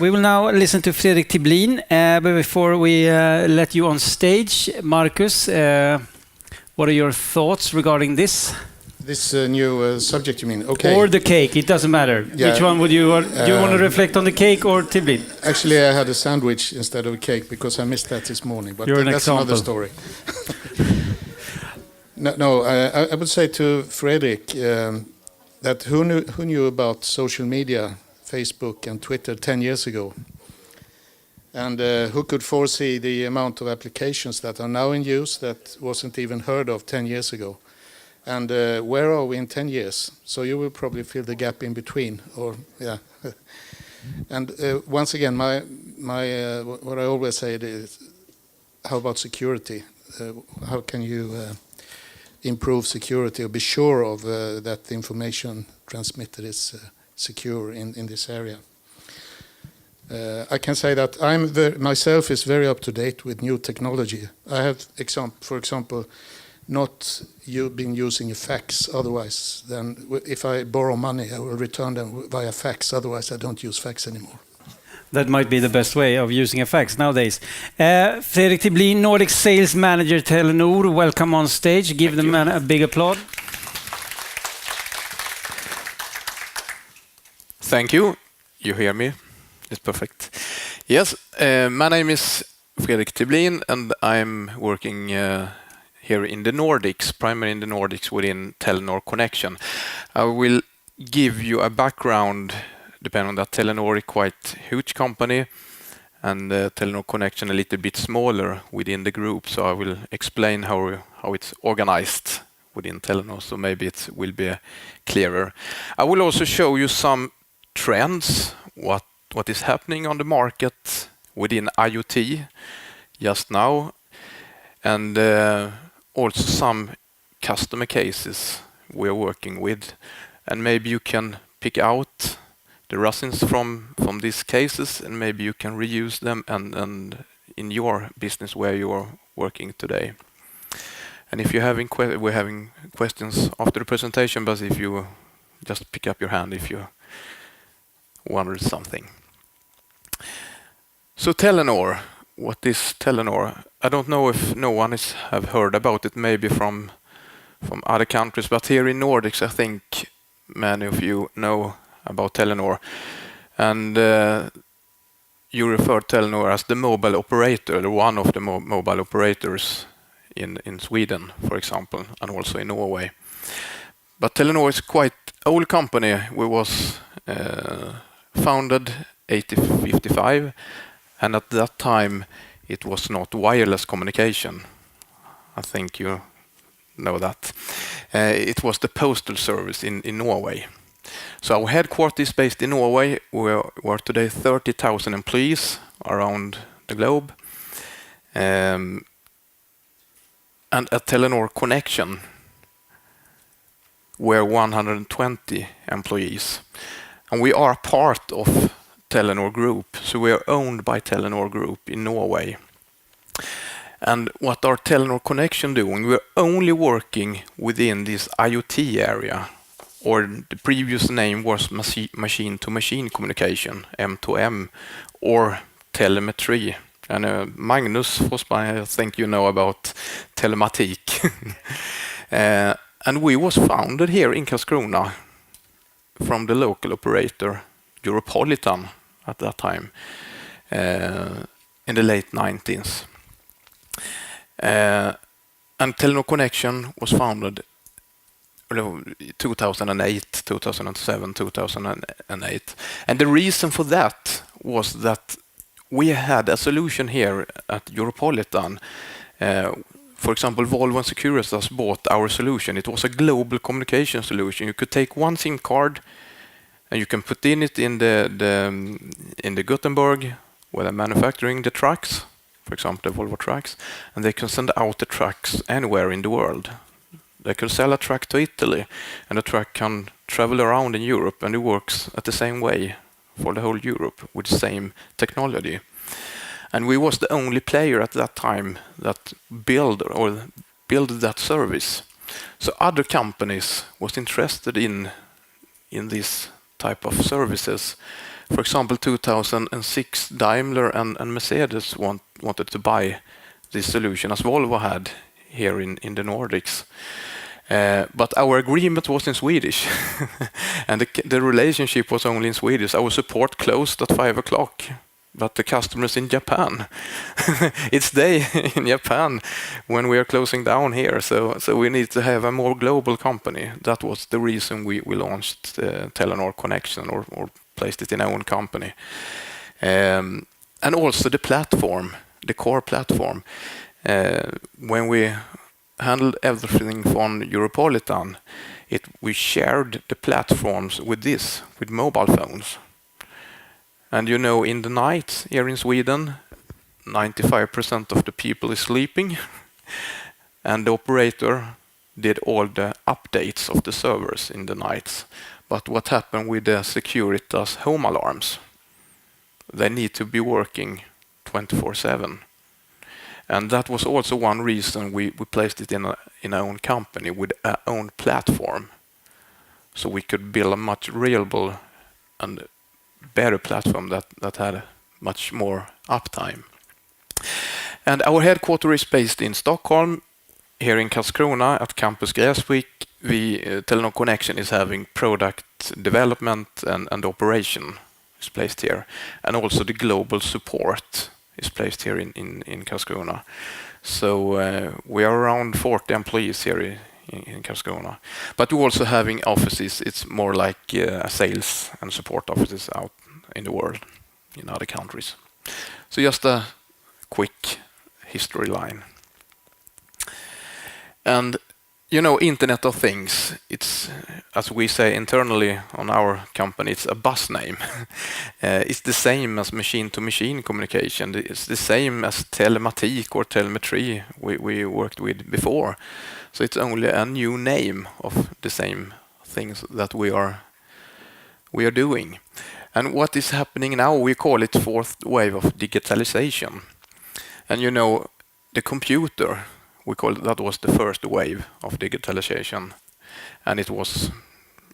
We will now listen to Fredrik Tiblin, but before we let you on stage, Marcus, what are your thoughts regarding this? This new subject, you mean? Okay. Or the cake, it doesn't matter. Yeah. Which one would you want? Do you want to reflect on the cake or Tiblin? Actually, I had a sandwich instead of a cake because I missed that this morning, but that's another story. I would say to Fredrik that who knew about social media, Facebook and Twitter 10 years ago? And who could foresee the amount of applications that are now in use that wasn't even heard of 10 years ago? And where are we in 10 years? So you will probably fill the gap in between, or yeah. And once again, my what I always say is, how about security? How can you improve security or be sure of that the information transmitted is secure in this area? I can say that myself is very up to date with new technology. I have, for example, not been using a fax. Otherwise, then if I borrow money, I will return them via fax. Otherwise, I don't use fax anymore. That might be the best way of using a fax nowadays. Fredrik Tiblin, Nordic Sales Manager, Telenor. Welcome on stage. Give them a big applause. Thank you. You hear me? It's perfect. Yes, my name is Fredrik Tiblin, and I'm working here in the Nordics, primarily in the Nordics within Telenor Connection. I will give you a background, depending on that. Telenor is quite a huge company, and Telenor Connection a little bit smaller within the group. So I will explain how it's organized within Telenor, so maybe it will be clearer. I will also show you some trends, what is happening on the market within IoT just now, and also some customer cases we are working with, and maybe you can pick out the lessons from these cases, and maybe you can reuse them and in your business where you are working today. And if you're we're having questions after the presentation, but if you just pick up your hand if you wondered something. So Telenor, what is Telenor? I don't know if no one have heard about it, maybe from other countries, but here in Nordics, I think many of you know about Telenor. And you refer Telenor as the mobile operator, one of the mobile operators in Sweden, for example, and also in Norway. But Telenor is quite old company. We was founded 1855, and at that time it was not wireless communication. I think you know that. It was the postal service in Norway. So our headquarters is based in Norway. We are today 30,000 employees around the globe. And at Telenor Connection, we're 120 employees. And we are part of Telenor Group, so we are owned by Telenor Group in Norway. And what are Telenor Connection doing? We're only working within this IoT area, or the previous name was machine-to-machine communication, M2M, or telemetry. And Magnus Forsberg, I think you know about telematik. And we was founded here in Karlskrona from the local operator Europolitan at that time, in the late 90s. And Telenor Connection was founded 2008, 2007, 2008. And the reason for that was that we had a solution here at Europolitan. For example, Volvo and Securitas bought our solution. It was a global communication solution. You could take one SIM card and you can put in it in the Gothenburg where they're manufacturing the trucks, for example, the Volvo trucks, and they can send out the trucks anywhere in the world. They can sell a truck to Italy, and the truck can travel around in Europe, and it works at the same way for the whole Europe with the same technology. And we was the only player at that time that build that service. So other companies was interested in this type of services, For example, 2006, Daimler and Mercedes wanted to buy this solution as Volvo had here in the Nordics. But our agreement was in Swedish, and the relationship was only in Swedish. Our support closed at 5 o'clock, but the customers in Japan, it's day in Japan when we are closing down here. So we need to have a more global company. That was the reason we launched Telenor Connection or placed it in our own company. And also the platform, the core platform. When we handled everything from Europolitan, we shared the platforms with mobile phones. And you know, in the night here in Sweden, 95% of the people is sleeping, and the operator did all the updates of the servers in the nights. But what happened with the Securitas home alarms? They need to be working 24/7. And that was also one reason we placed it in our own company with our own platform. So we could build a much reliable and better platform that had much more uptime. And our headquarters is based in Stockholm. Here in Karlskrona at Campus Gräsvik, Telenor Connection is having product development and operation is placed here. And also the global support is placed here in Karlskrona. So we are around 40 employees here in Karlskrona. But we're also having offices. It's more like sales and support offices out in the world, in other countries. So just a quick history line. And you know, Internet of Things, it's, as we say internally on our company, it's a bus name. It's the same as machine-to-machine communication. It's the same as telematik or telemetry we worked with before. So it's only a new name of the same things that we are doing. And what is happening now, we call it fourth wave of digitalization. And you know, the computer, we call it, that was the first wave of digitalization, and it was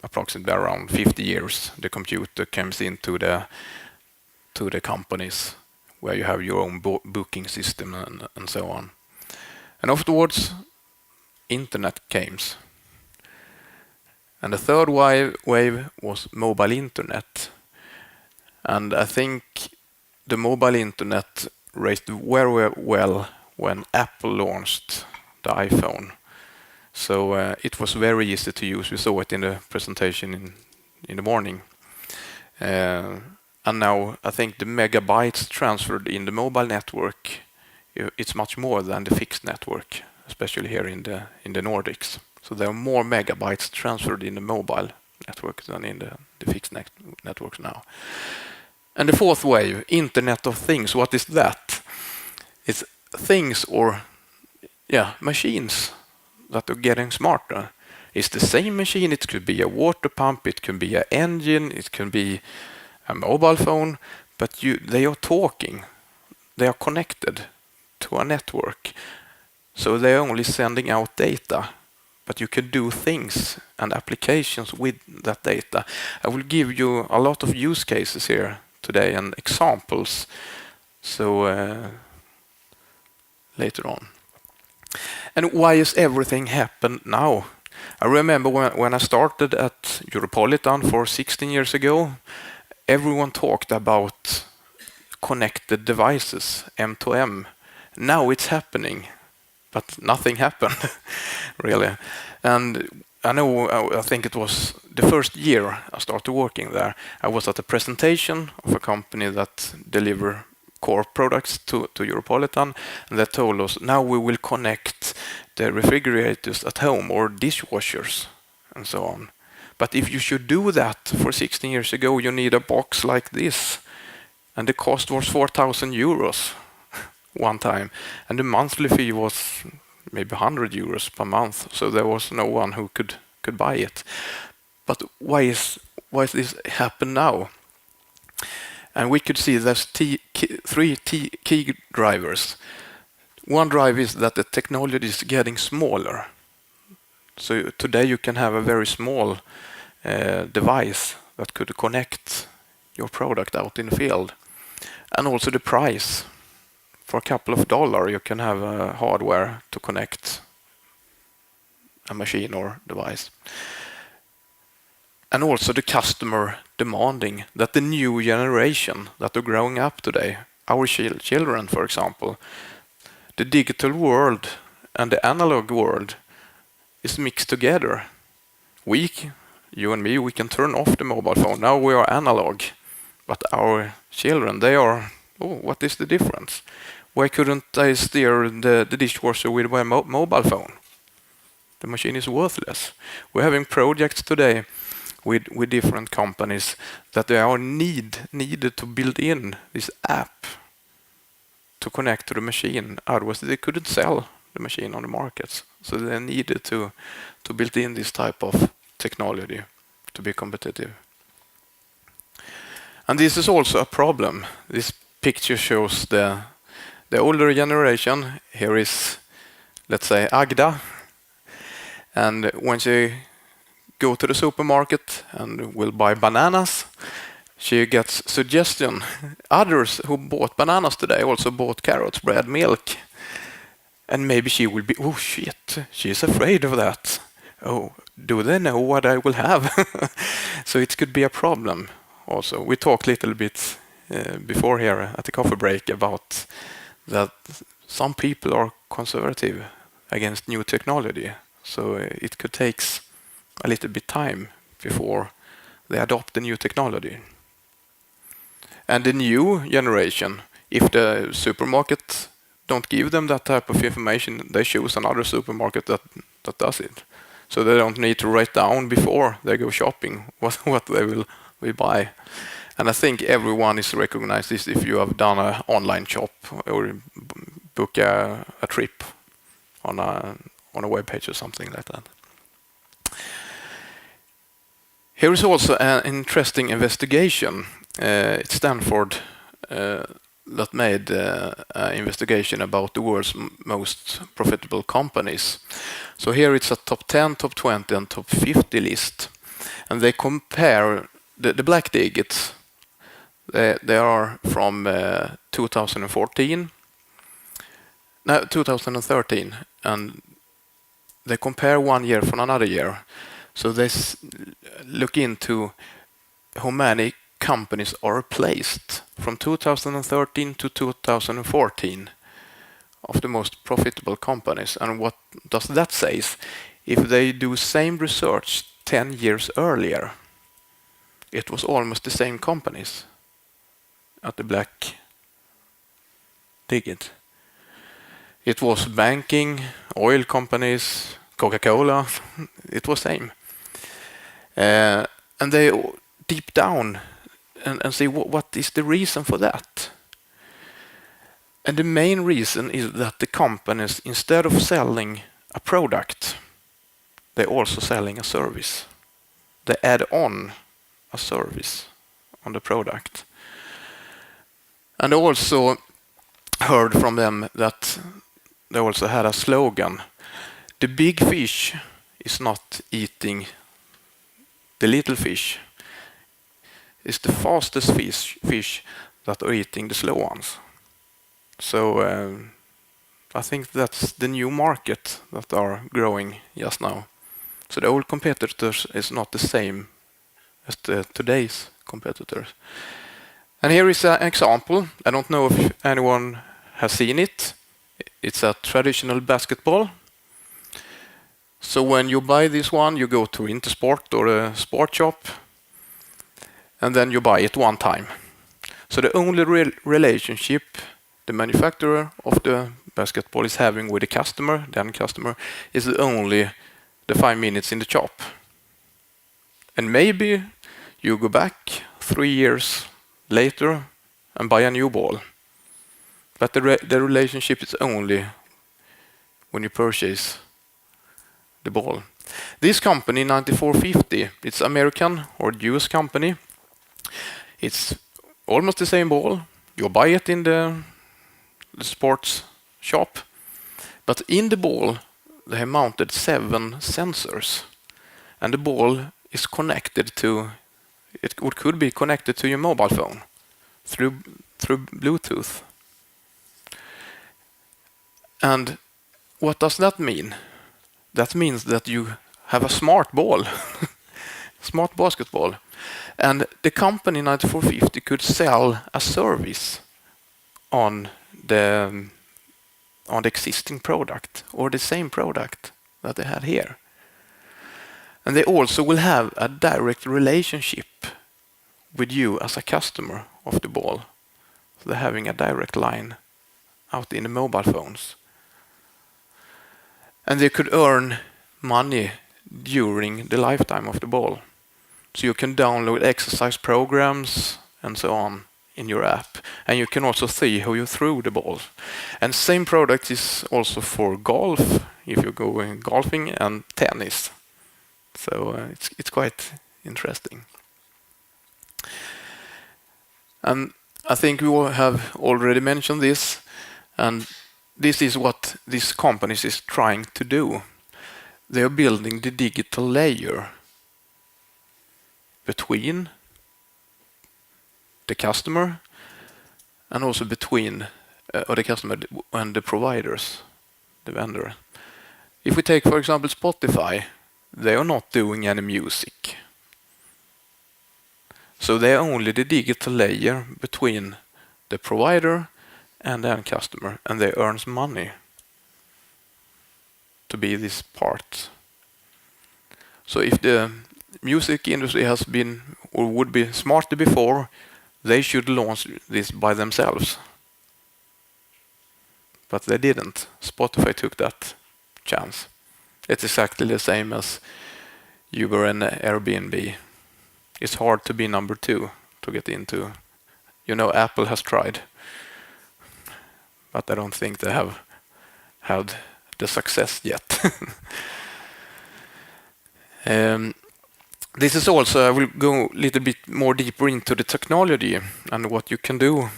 approximately around 50 years. The computer comes into the companies where you have your own booking system and so on. And afterwards, internet came, and the third wave was mobile internet. And I think the mobile internet raised very well when Apple launched the iPhone. So it was very easy to use. We saw it in the presentation in the morning. And now I think the megabytes transferred in the mobile network, it's much more than the fixed network, especially here in the Nordics. So there are more megabytes transferred in the mobile network than in the fixed networks now. And the fourth wave, Internet of Things, what is that? It's things or machines that are getting smarter. It's the same machine. It could be a water pump, it could be an engine, it can be a mobile phone, but they are talking. They are connected to a network. So they are only sending out data, but you can do things and applications with that data. I will give you a lot of use cases here today and examples. So later on. And why is everything happened now? I remember when I started at Europolitan for 16 years ago, everyone talked about connected devices, M2M. Now it's happening, but nothing happened, really. And I think it was the first year I started working there. I was at a presentation of a company that deliver core products to Europolitan, and they told us, now we will connect the refrigerators at home or dishwashers and so on. But if you should do that for 16 years ago, you need a box like this. And the cost was 4,000 euros one time. And the monthly fee was maybe 100 euros per month. So there was no one who could buy it. But why is this happen now? And we could see there's three key drivers. One drive is that the technology is getting smaller. So today you can have a very small device that could connect your product out in the field. And also the price. For a couple of dollars, you can have hardware to connect a machine or device. And also the customer demanding that the new generation that are growing up today, our children, for example, the digital world and the analog world is mixed together. You and me, we can turn off the mobile phone. Now we are analog, but our children, they are, what is the difference? Why couldn't I steer the dishwasher with my mobile phone? The machine is worthless. We're having projects today with different companies that they are needed to build in this app to connect to the machine. Otherwise, they couldn't sell the machine on the markets. So they needed to build in this type of technology to be competitive. And this is also a problem. This picture shows the older generation. Here is, let's say, Agda. And when she go to the supermarket and will buy bananas, she gets suggestion. Others who bought bananas today also bought carrots, bread, milk. And maybe she will be, oh shit, she's afraid of that. Oh, do they know what I will have? So it could be a problem also. We talked a little bit before here at the coffee break about that some people are conservative against new technology. So it could take a little bit time before they adopt the new technology. And the new generation, if the supermarket don't give them that type of information, they choose another supermarket that does it. So they don't need to write down before they go shopping what they will buy. And I think everyone is recognized this if you have done an online shop or book a trip on a web page or something like that. Here is also an interesting investigation. It's Stanford that made an investigation about the world's most profitable companies. So here it's a top 10, top 20, and top 50 list. And they compare the black digits. They are from 2013, and they compare 1 year from another year. So they look into how many companies are replaced from 2013 to 2014 of the most profitable companies. And what does that say? If they do same research 10 years earlier, it was almost the same companies at the black digit. It was banking, oil companies, Coca-Cola, it was same. And they deep down and see what is the reason for that. And the main reason is that the companies, instead of selling a product, they're also selling a service. They add on a service on the product. And I also heard from them that they also had a slogan. The big fish is not eating the little fish. It's the fastest fish that are eating the slow ones. So I think that's the new market that are growing just now. So the old competitors is not the same as today's competitors. And here is an example. I don't know if anyone has seen it. It's a traditional basketball. So when you buy this one, you go to Intersport or a sport shop, and then you buy it one time. So the only relationship the manufacturer of the basketball is having with the customer, the end customer, is only the 5 minutes in the shop. And maybe you go back 3 years later and buy a new ball. But the relationship is only when you purchase the ball. This company, 9450, it's American or US company. It's almost the same ball. You buy it in the sports shop. But in the ball, they have mounted 7 sensors. And the ball is connected to It could be connected to your mobile phone through Bluetooth. And what does that mean? That means that you have a smart ball, smart basketball. And the company 9450 could sell a service on the existing product or the same product that they had here. And they also will have a direct relationship with you as a customer of the ball. So they're having a direct line out in the mobile phones. And they could earn money during the lifetime of the ball. So you can download exercise programs and so on in your app. And you can also see how you threw the ball. And same product is also for golf, if you go in golfing, and tennis. So it's quite interesting. And I think we all have already mentioned this, and this is what this company is trying to do. They are building the digital layer between the customer and also between the customer and the providers, the vendor. If we take, for example, Spotify, they are not doing any music. So they are only the digital layer between the provider and the end customer, and they earn money to be this part. So if the music industry has been or would be smarter before, they should launch this by themselves. But they didn't. Spotify took that chance. It's exactly the same as Uber and Airbnb. It's hard to be number two to get into. Apple has tried, but I don't think they have had the success yet. This is also, I will go a little bit more deeper into the technology and what you can do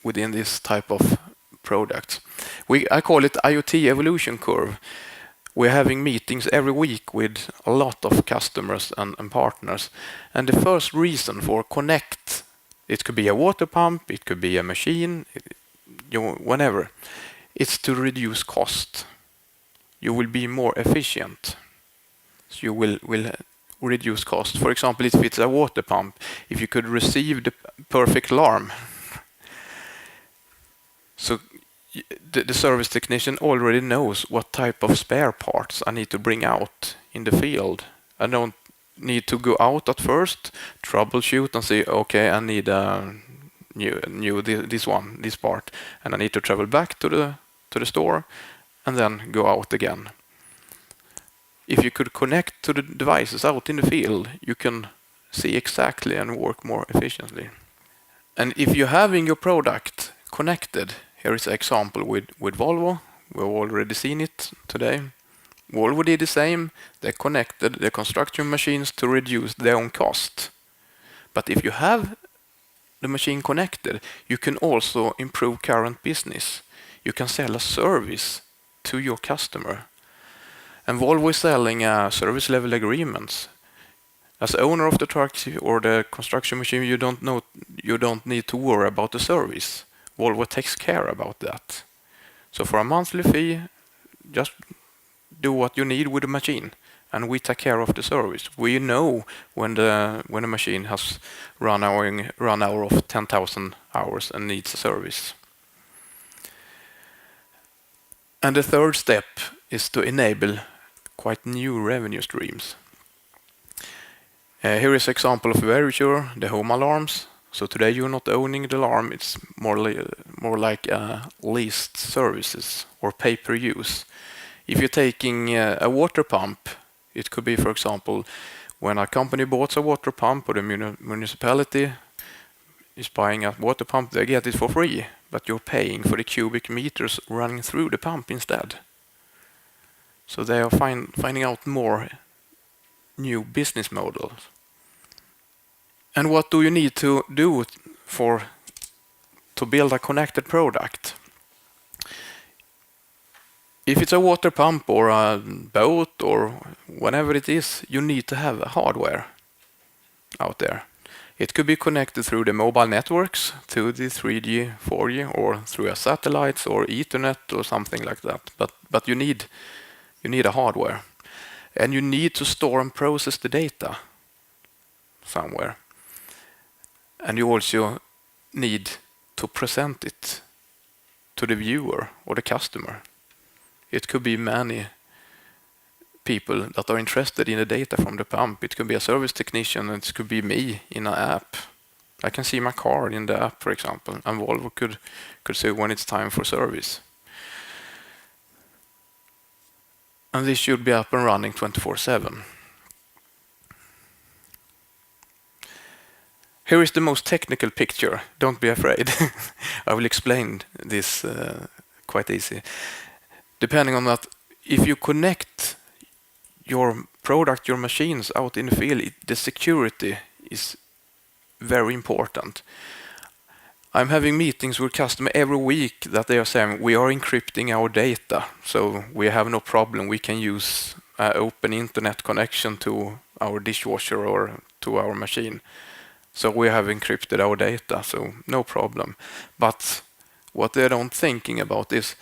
within this type of product. I call it IoT evolution curve. We're having meetings every week with a lot of customers and partners. And the first reason for connect, it could be a water pump, it could be a machine, whenever, it's to reduce cost. You will be more efficient. So you will reduce cost. For example, if it's a water pump, if you could receive the perfect alarm. So the service technician already knows what type of spare parts I need to bring out in the field. I don't need to go out at first, troubleshoot and say, okay, I need a this part, and I need to travel back to the store and then go out again. If you could connect to the devices out in the field, you can see exactly and work more efficiently. And if you're having your product connected, here is an example with Volvo. We've already seen it today. Volvo did the same. They connected their construction machines to reduce their own cost. But if you have the machine connected, you can also improve current business. You can sell a service to your customer. And Volvo is selling service level agreements. As owner of the truck or the construction machine, you don't need to worry about the service. Volvo takes care about that. So for a monthly fee, just do what you need with the machine, and we take care of the service. We know when the machine has run hour of 10,000 hours and needs a service. And the third step is to enable quite new revenue streams. Here is an example of Verisure, the home alarms. So today you're not owning the alarm, it's more like leased services or pay-per-use. If you're taking a water pump, it could be, for example, when a company bought a water pump or the municipality is buying a water pump, they get it for free, but you're paying for the cubic meters running through the pump instead. So they are finding out more new business models. And what do you need to do to build a connected product? If it's a water pump or a boat or whatever it is, you need to have a hardware. out there. It could be connected through the mobile networks, to the 3G, 4G, or through a satellites or Ethernet or something like that. But you need a hardware, and you need to store and process the data somewhere, and you also need to present it to the viewer or the customer. It could be many people that are interested in the data from the pump. It could be a service technician, and it could be me in an app. I can see my car in the app, for example, and Volvo could say when it's time for service. And this should be up and running 24/7. Here is the most technical picture. Don't be afraid. I will explain this quite easy. Depending on that, if you connect your product, your machines out in the field, the security is very important. I'm having meetings with customers every week that they are saying we are encrypting our data, so we have no problem. We can use open internet connection to our dishwasher or to our machine. So we have encrypted our data, so no problem. But what they don't thinking about is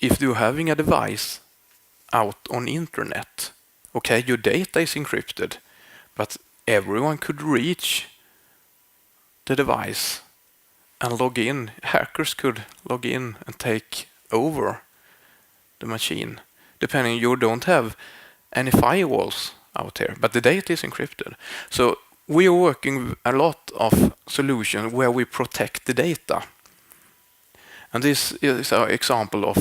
if you're having a device out on internet, okay, your data is encrypted, but everyone could reach the device and log in. Hackers could log in and take over the machine. Depending, you don't have any firewalls out here, but the data is encrypted. So we are working with a lot of solutions where we protect the data. And this is an example of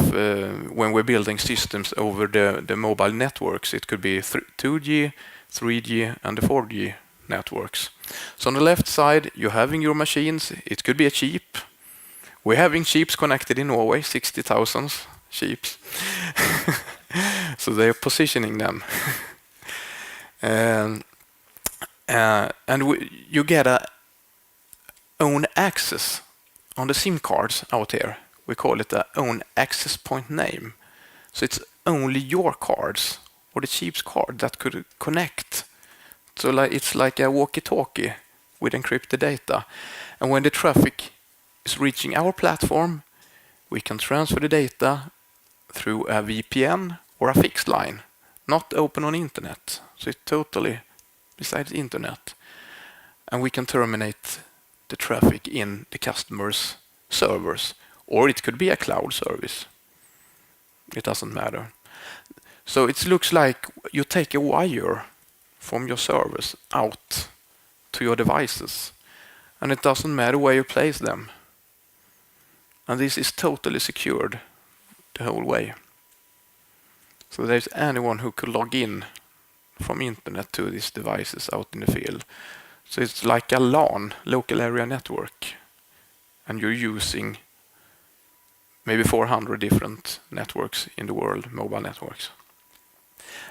when we're building systems over the mobile networks. It could be 2G, 3G, and the 4G networks. So on the left side, you're having your machines. It could be a sheep. We're having sheep connected in Norway, 60,000 sheep. So they're positioning them. You get a own access on the SIM cards out here. We call it a own access point name. So it's only your cards or the sheep's card that could connect. So it's like a walkie-talkie with encrypted data. And when the traffic is reaching our platform, we can transfer the data through a VPN or a fixed line, not open on internet. So it's totally besides internet. And we can terminate the traffic in the customer's servers, or it could be a cloud service. It doesn't matter. So it looks like you take a wire from your servers out to your devices, and it doesn't matter where you place them. And this is totally secured the whole way. So there's anyone who could log in from internet to these devices out in the field. So it's like a LAN, local area network, and you're using maybe 400 different networks in the world, mobile networks.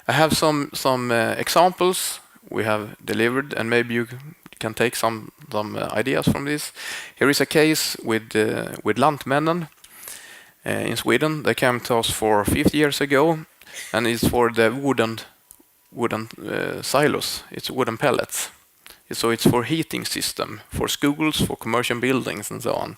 I have some examples we have delivered, and maybe you can take some ideas from this. Here is a case with Lantmännen in Sweden. They came to us 50 years ago, and it's for the wooden silos. It's wooden pellets. So it's for heating system, for schools, for commercial buildings, and so on.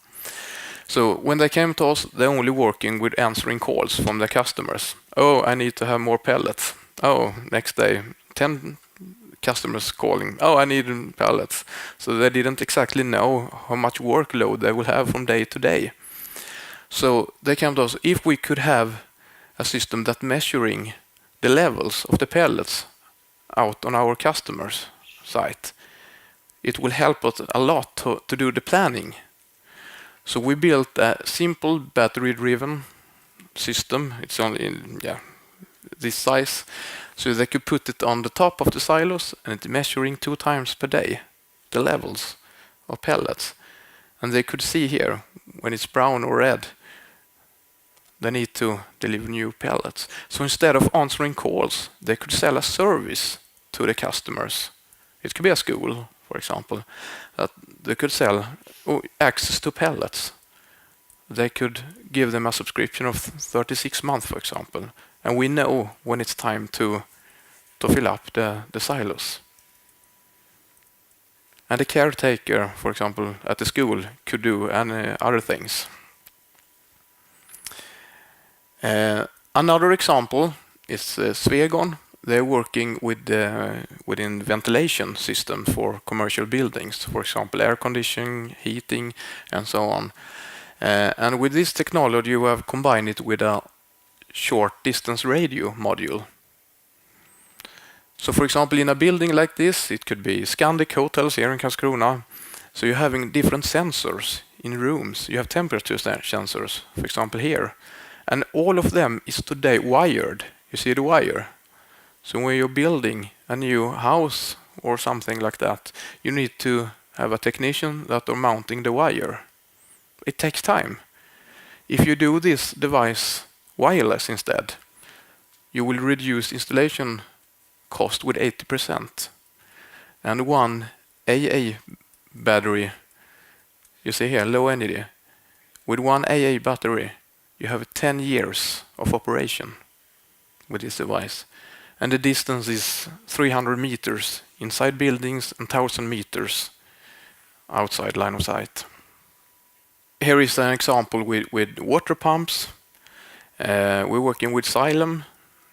So when they came to us, they're only working with answering calls from their customers. Oh, I need to have more pellets. Oh, next day, 10 customers calling. Oh, I need pellets. So they didn't exactly know how much workload they will have from day to day. So they came to us, if we could have a system that measuring the levels of the pellets out on our customers' site, it will help us a lot to do the planning. So we built a simple battery-driven system. It's only in this size, so they could put it on the top of the silos, and it's measuring 2 times per day the levels of pellets. And they could see here when it's brown or red, they need to deliver new pellets. So instead of answering calls, they could sell a service to the customers. It could be a school, for example, that they could sell access to pellets. They could give them a subscription of 36 months, for example, and we know when it's time to fill up the silos. And the caretaker, for example, at the school could do any other things. Another example is Svegon. They're working within ventilation system for commercial buildings, for example, air conditioning, heating, and so on. And with this technology, you have combined it with a short distance radio module. So for example, in a building like this, it could be Scandic hotels here in Karlskrona. So you're having different sensors in rooms. You have temperature sensors, for example, here. And all of them is today wired. You see the wire? So when you're building a new house or something like that, you need to have a technician that are mounting the wire. It takes time. If you do this device wireless instead, you will reduce installation cost with 80%. And one AA battery, you see here, low energy, with one AA battery, you have 10 years of operation with this device. And the distance is 300 meters inside buildings and 1,000 meters outside line of sight. Here is an example with water pumps. We're working with Xylem.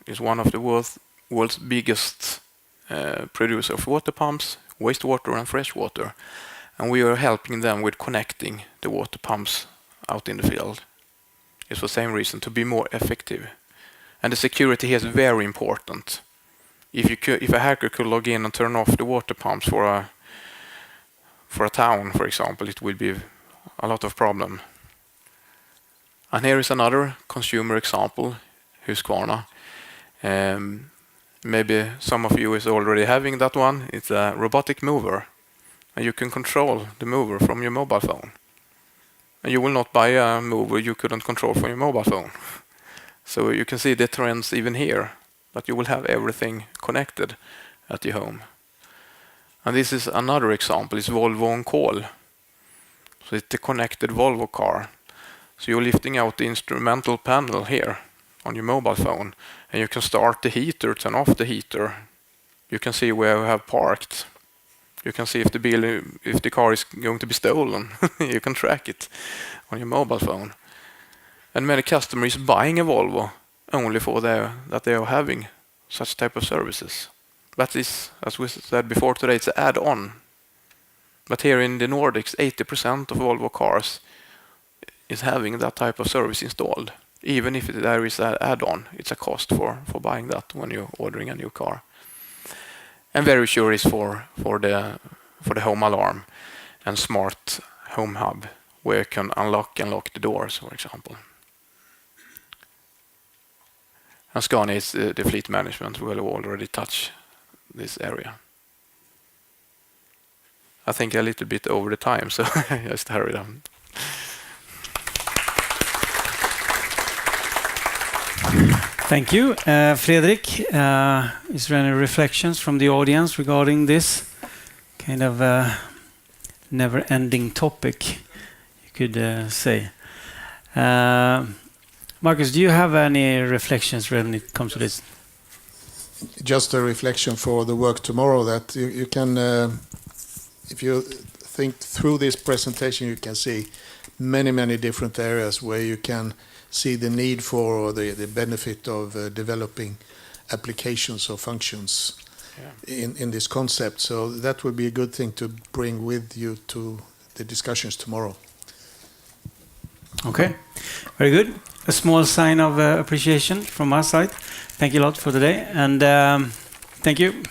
It's one of the world's biggest producer of water pumps, wastewater and fresh water. And we are helping them with connecting the water pumps out in the field. It's for the same reason, to be more effective. And the security here is very important. If a hacker could log in and turn off the water pumps for a town, for example, it will be a lot of problem. And here is another consumer example, Husqvarna. Maybe some of you is already having that one. It's a robotic mower, and you can control the mower from your mobile phone. And you will not buy a mower you couldn't control from your mobile phone. So you can see the trends even here, that you will have everything connected at your home. And this is another example, it's Volvo on call. So it's the connected Volvo car. So you're lifting out the instrumental panel here on your mobile phone, and you can start the heater, turn off the heater. You can see where you have parked. You can see if the car is going to be stolen. You can track it on your mobile phone. And many customers buying a Volvo only for that they are having such type of services. That is, as we said before today, it's an add-on. But here in the Nordics, 80% of Volvo cars is having that type of service installed. Even if there is an add-on, it's a cost for buying that when you're ordering a new car. And very sure is for the home alarm and smart home hub, where you can unlock and lock the doors, for example. And Scania is the fleet management. We will already touch this area. I think a little bit over the time, so just hurry down. Thank you. Fredrik, is there any reflections from the audience regarding this kind of never-ending topic, you could say? Marcus, do you have any reflections when it comes to this? Just a reflection for the work tomorrow, that you can, if you think through this presentation, you can see many different areas where you can see the need for, or the benefit of developing applications or functions in this concept. So that would be a good thing to bring with you to the discussions tomorrow. Okay, very good. A small sign of appreciation from our side. Thank you a lot for today, and thank you.